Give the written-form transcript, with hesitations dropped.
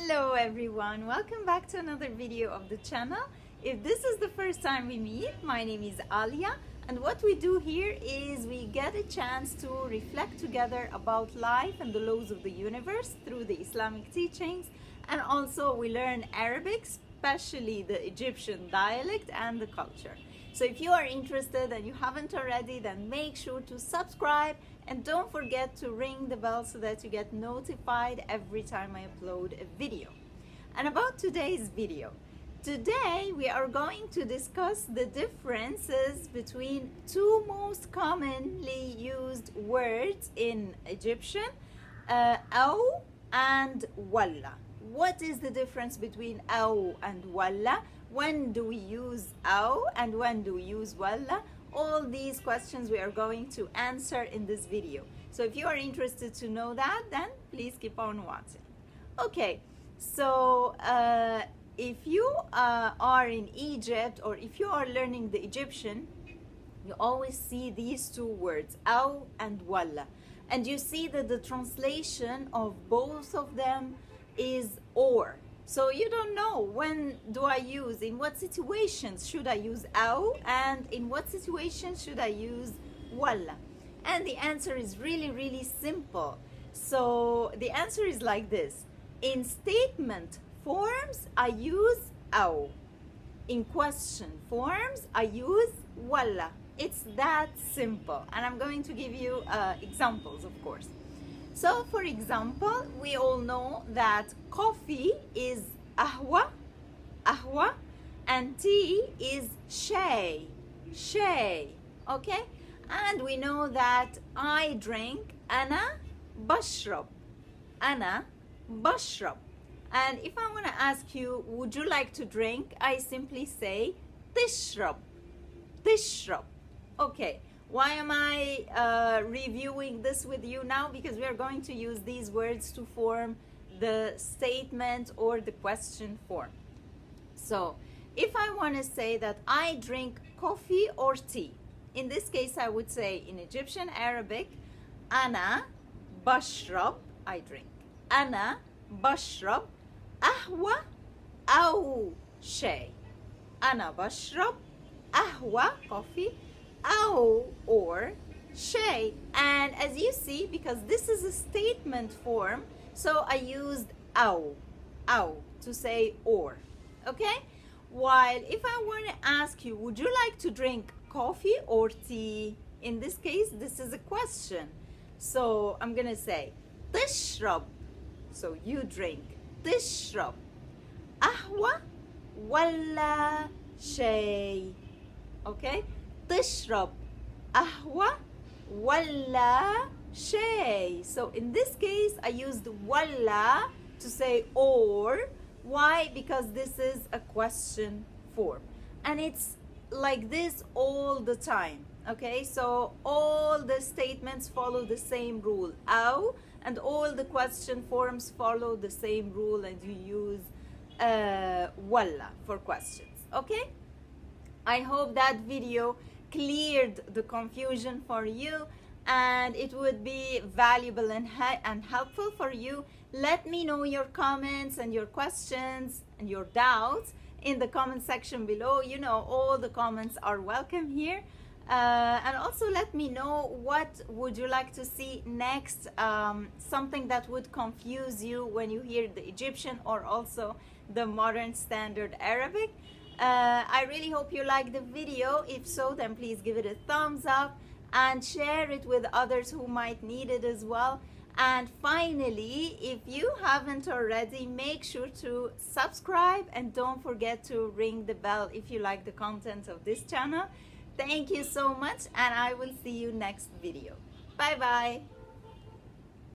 Hello everyone, welcome back to another video of the channel. If this is the first time we meet, my name is Alia, and what we do here is we get a chance to reflect together about life and the laws of the universe through the Islamic teachings, and also we learn Arabic, especially the Egyptian dialect and the culture. So if you are interested and you haven't already, then make sure to subscribe and don't forget to ring the bell so that you get notified every time I upload a video. And about today's video, today we are going to discuss the differences between two most commonly used words in Egyptian, aw and walla. What is the difference between aw and walla? When do we use aw and when do we use walla? All these questions we are going to answer in this video. So if you are interested to know that, then please keep on watching. Okay, so if you are in Egypt or if you are learning the Egyptian, you always see these two words, aw and walla. And you see that the translation of both of them is or. So you don't know when do I use, in what situations should I use aw and in what situations should I use walla. And the answer is really simple. So the answer is like this. In statement forms, I use aw. In question forms, I use walla. It's that simple. And I'm going to give you examples, of course. So, for example, we all know that coffee is ahwa, and tea is shay, okay? And we know that I drink ana bashrab. And if I want to ask you, would you like to drink? I simply say tishrab. Okay. Why am I reviewing this with you now? Because we are going to use these words to form the statement or the question form. So if I want to say that I drink coffee or tea, in this case I would say in Egyptian Arabic, ana bashrab, I drink. Ana bashrab ahwa aw shay. Ana bashrab ahwa, coffee, aw or shay. And as you see, because this is a statement form, so I used aw to say or, okay? While if I want to ask you, would you like to drink coffee or tea? In this case, this is a question. So I'm gonna say tishrab, so you drink. Tishrab ahwa walla shay, okay? تشرب قهوة ولا شاي. So in this case I used walla to say or. Why? Because this is a question form and it's like this all the time, okay? So all the statements follow the same rule, aw, and all the question forms follow the same rule, and you use walla for questions, okay? I hope that video cleared the confusion for you and it would be valuable and helpful for you. Let me know your comments and your questions and your doubts in the comment section below. You know, all the comments are welcome here. And also let me know what would you like to see next, something that would confuse you when you hear the Egyptian or also the modern standard Arabic. I really hope you liked the video. If so, then please give it a thumbs up and share it with others who might need it as well. And finally, if you haven't already, make sure to subscribe and don't forget to ring the bell if you like the content of this channel. Thank you so much, and I will see you next video. Bye bye.